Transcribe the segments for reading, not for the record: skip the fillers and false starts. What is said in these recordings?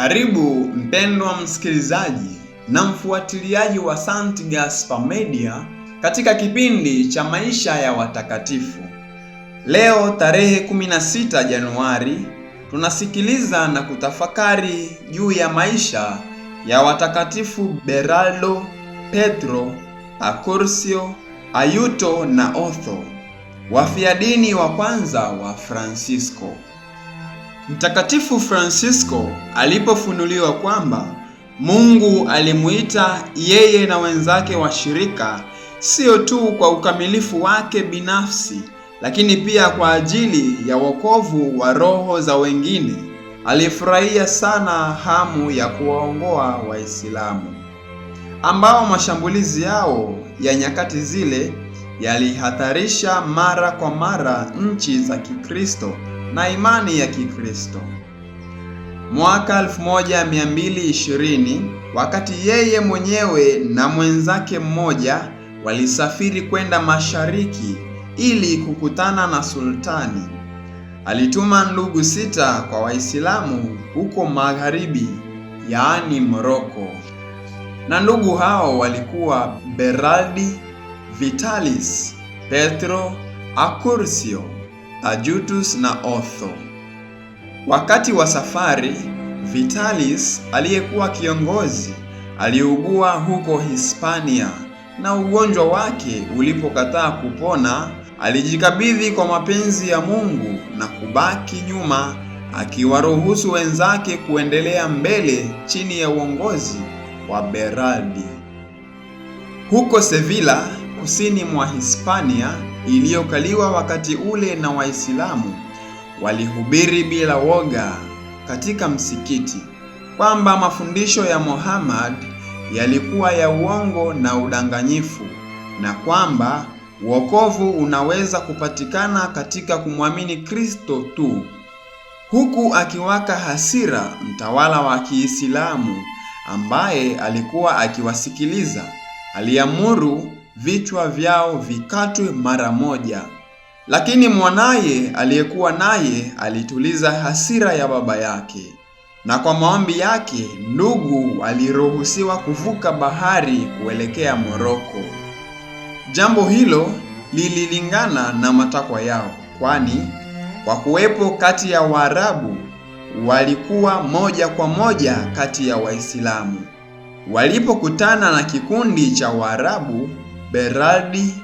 Karibu mpendwa msikilizaji na mfuatiliaji wa St. Gaspar Media katika kipindi cha maisha ya watakatifu. Leo tarehe 16 Januari tunasikiliza na kutafakari juu ya maisha ya watakatifu Beraldo, Pedro, Accurcio, Ayuto na Otho, wafiadini wa kwanza wa Francisco. Mtakatifu Francisco alipofunuliwa kwamba Mungu alimuita yeye na wenzake washirika sio tu kwa ukamilifu wake binafsi, lakini pia kwa ajili ya wokovu wa roho za wengine, alifurahia sana hamu ya kuwaongoa Waislamu ambao mashambulizi yao ya nyakati zile yalihatarisha mara kwa mara nchi za Kikristo na imani ya Kikristo. Mwaka 1220, wakati yeye mwenyewe na mwenzake mmoja walisafiri kwenda mashariki ili kukutana na sultani, alituma ndugu 6 kwa Waislamu huko magharibi, yaani Moroko. Na ndugu hao walikuwa Beraldi, Vitalis, Petro, Accurcio, Ajutus na Otho. Wakati wa safari, Vitalis aliyekuwa kiongozi aliugua huko Hispania, na ugonjwa wake ulipokataa kupona, alijikabidhi kwa mapenzi ya Mungu na kubaki nyuma, akiwaruhusu wenzake kuendelea mbele chini ya uongozi wa Beraldi. Huko Sevilla, kusini mwa Hispania iliyokaliwa wakati ule na Waislamu, walihubiri bila woga katika msikiti kwamba mafundisho ya Muhammad yalikuwa ya uongo na udanganyifu, na kwamba wokovu unaweza kupatikana katika kumwamini Kristo tu. Huku akiwaka hasira mtawala wa Kiislamu ambaye alikuwa akiwasikiliza, aliamuru vichwa vyao vikatwe mara moja. Lakini mwanaye aliyekuwa naye alituliza hasira ya baba yake, na kwa maombi yake ndugu aliruhusiwa kuvuka bahari kuelekea Moroko. Jambo hilo lililingana na matakwa yao, kwani kwa kuwepo kati ya Waarabu walikuwa moja kwa moja kati ya Waislamu. Walipokutana na kikundi cha Waarabu, Beraldi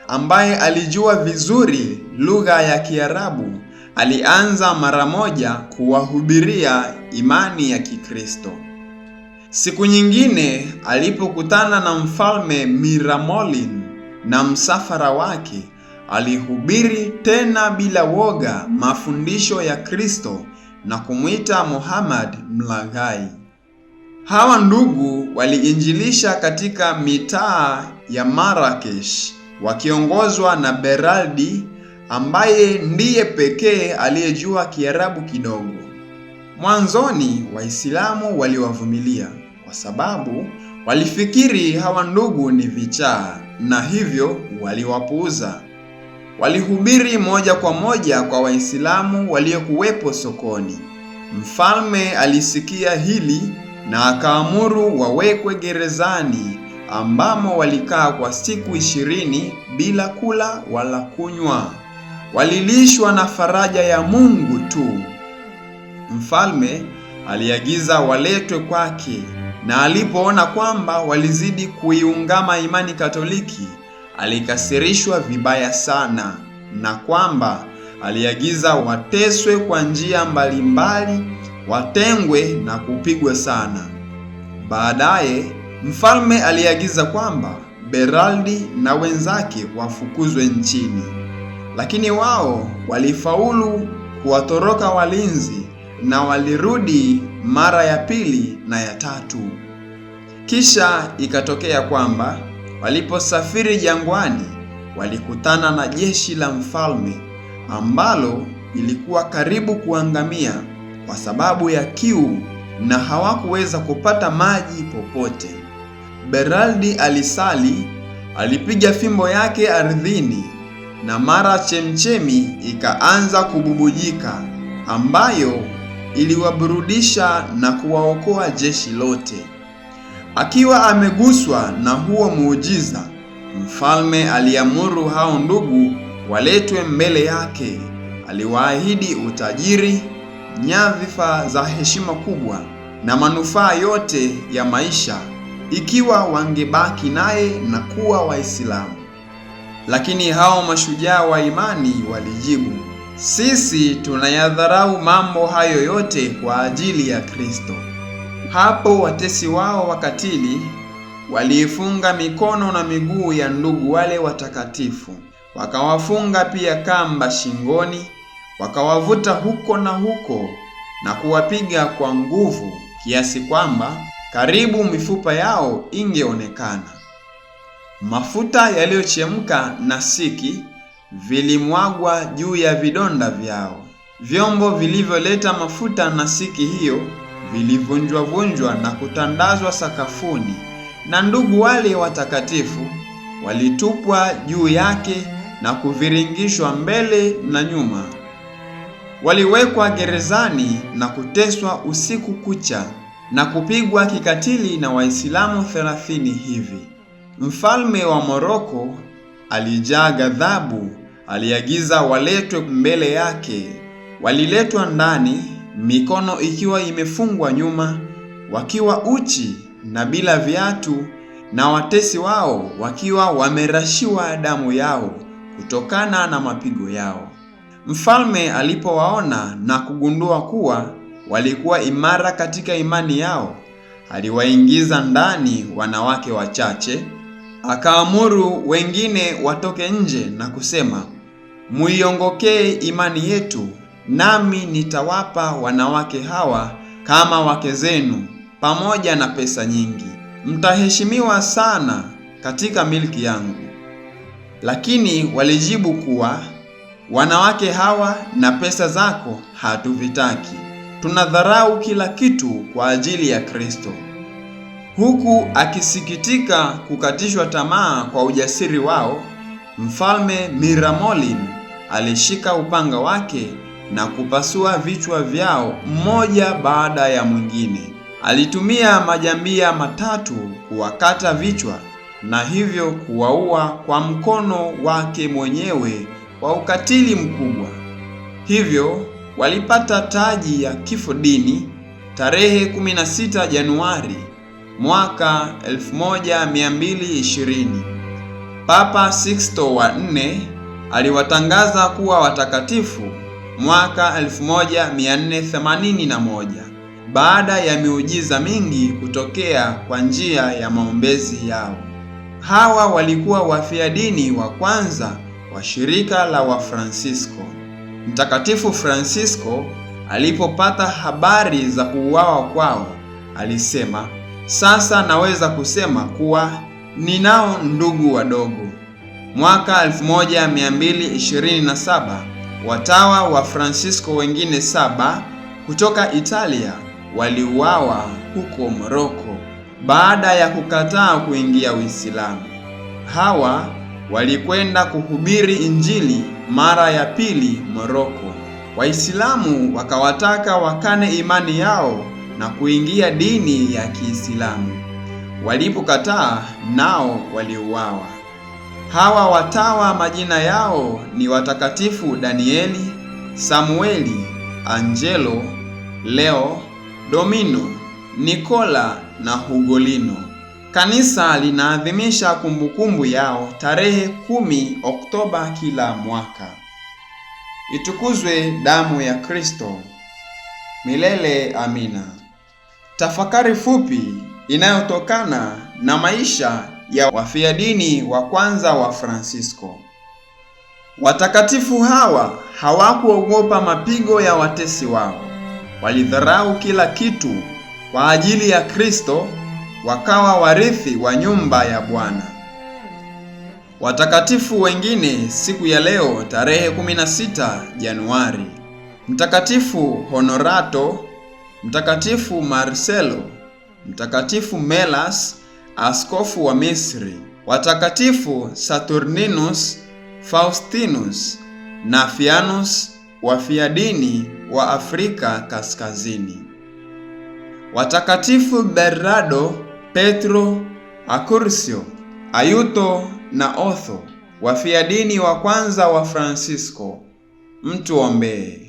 ambaye alijua vizuri lugha ya Kiarabu alianza mara moja kuwahubiria imani ya Kikristo. Siku nyingine alipokutana na mfalme Miramolin na msafara wake, alihubiri tena bila woga mafundisho ya Kristo na kumwita Muhammad mlaghai. Hawa ndugu waliinjilisha katika mitaa ya Marrakesh wakiongozwa na Beraldi ambaye ndiye pekee aliyejua Kiarabu kidogo. Mwanzoni Waislamu waliwavumilia kwa sababu walifikiri hawa ndugu ni vichaa, na hivyo waliwapuuza. Walihubiri moja kwa moja kwa Waislamu waliokuwepo sokoni. Mfalme alisikia hili na akaamuru wawekwe gerezani, ambamo walikaa kwa siku 20 bila kula wala kunywa. Walilishwa na faraja ya Mungu tu. Mfalme aliagiza waletwe kwake, na alipoona kwamba walizidi kuiungama imani Katoliki, alikasirishwa vibaya sana, na kwamba aliagiza wateswe kwa njia mbalimbali, watengwe na kupigwa sana. Baadaye mfalme aliagiza kwamba Beraldi na wenzake wafukuzwe nchini, lakini wao walifaulu kuwatoroka walinzi na walirudi mara ya pili na ya tatu. Kisha ikatokea kwamba waliposafiri jangwani, walikutana na jeshi la mfalme ambalo ilikuwa karibu kuangamia kwa sababu ya kiu, na hawakuweza kupata maji popote. Beraldi alisali, alipiga fimbo yake ardhini, na mara chemchemi ikaanza kububujika, ambayo iliwaburudisha na kuwaokoa jeshi lote. Akiwa ameguswa na huo muujiza, mfalme aliamuru hao ndugu waletwe mbele yake. Aliwaahidi utajiri, nyadhifa za heshima kubwa na manufaa yote ya maisha ikiwa wangebaki naye na kuwa Waislamu. Lakini hao mashujaa wa imani walijibu, sisi tunayadharau mambo hayo yote kwa ajili ya Kristo. Hapo watesi wao wakatili waliifunga mikono na miguu ya ndugu wale watakatifu, wakawafunga pia kamba shingoni, wakawavuta huko na huko na kuwapiga kwa nguvu kiasi kwamba karibu mifupa yao ingeonekana. Mafuta yaliyochemka na siki vilimwagwa juu ya vidonda vyao. Vyombo vilivyoleta mafuta na siki hiyo vilivunjwa na kutandazwa sakafuni, na ndugu wale watakatifu walitupwa juu yake na kuviringishwa mbele na nyuma. Waliwekwa gerezani na kuteswa usiku kucha na kupigwa kikatili na Waislamu 30 hivi. Mfalme wa Moroko alijaa ghadhabu, aliagiza waletwe mbele yake. Waliletwa ndani, mikono ikiwa imefungwa nyuma, wakiwa uchi na bila viatu, na watesi wao wakiwa wamerashiwa damu yao kutokana na mapigo yao. Mfalme alipowaona na kugundua kuwa walikuwa imara katika imani yao, aliwaingiza ndani wanawake wachache, akaamuru wengine watoke nje na kusema, muiongokee imani yetu, nami nitawapa wanawake hawa kama wake zenu pamoja na pesa nyingi. Mtaheshimiwa sana katika milki yangu. Lakini walijibu kuwa, wanawake hawa na pesa zako hatuvitaki. Tunadharau kila kitu kwa ajili ya Kristo. Huku akisikitika kukatishwa tamaa kwa ujasiri wao, Mfalme Miramolin alishika upanga wake na kupasua vichwa vyao mmoja baada ya mwingine. Alitumia majambia 3 kuwakata vichwa na hivyo kuwaua kwa mkono wake mwenyewe kwa ukatili mkubwa. Hivyo walipata taji ya kifodini tarehe 16 Januari mwaka 1220. Papa Sixto wa 4 aliwatangaza kuwa watakatifu mwaka 1481 baada ya miujiza mingi kutokea kwa njia ya maombezi yao. Hawa walikuwa wafiadini wa kwanza wa shirika la Wafransisko. Mtakatifu Fransisko alipopata habari za kuuawa kwao, alisema, sasa naweza kusema kuwa ninao ndugu wadogo. Mwaka 1227 watawa wa Fransisko wengine 7 kutoka Italia waliuawa huko Moroko baada ya kukataa kuingia Uislamu. Hawa walikwenda kuhubiri Injili mara ya pili Moroko. Waislamu wakawataka wakane imani yao na kuingia dini ya Kiislamu. Walipokataa, nao waliuawa. Hawa watawa majina yao ni watakatifu Danieli, Samueli, Angelo, Leo, Domino, Nikola na Hugolino. Kanisa linaadhimisha kumbukumbu yao tarehe 10 Oktoba kila mwaka. Itukuzwe damu ya Kristo! Milele amina. Tafakari fupi inayotokana na maisha ya wafiadini wa kwanza wa Fransisko. Watakatifu hawa hawakuogopa mapigo ya watesi wao. Walidharau kila kitu kwa ajili ya Kristo, wakawa warithi wa nyumba ya Bwana. Watakatifu wengine siku ya leo tarehe 16 Januari: Mtakatifu Honorato, Mtakatifu Marcelo, Mtakatifu Melas, askofu wa Misri, watakatifu Saturninus, Faustinus, Nafianus, wafiadini wa Afrika Kaskazini. Watakatifu Bernardo, Petro, Acursio, Ayuto na Otho, wafiadini wa kwanza wa Francisco, mtuombee.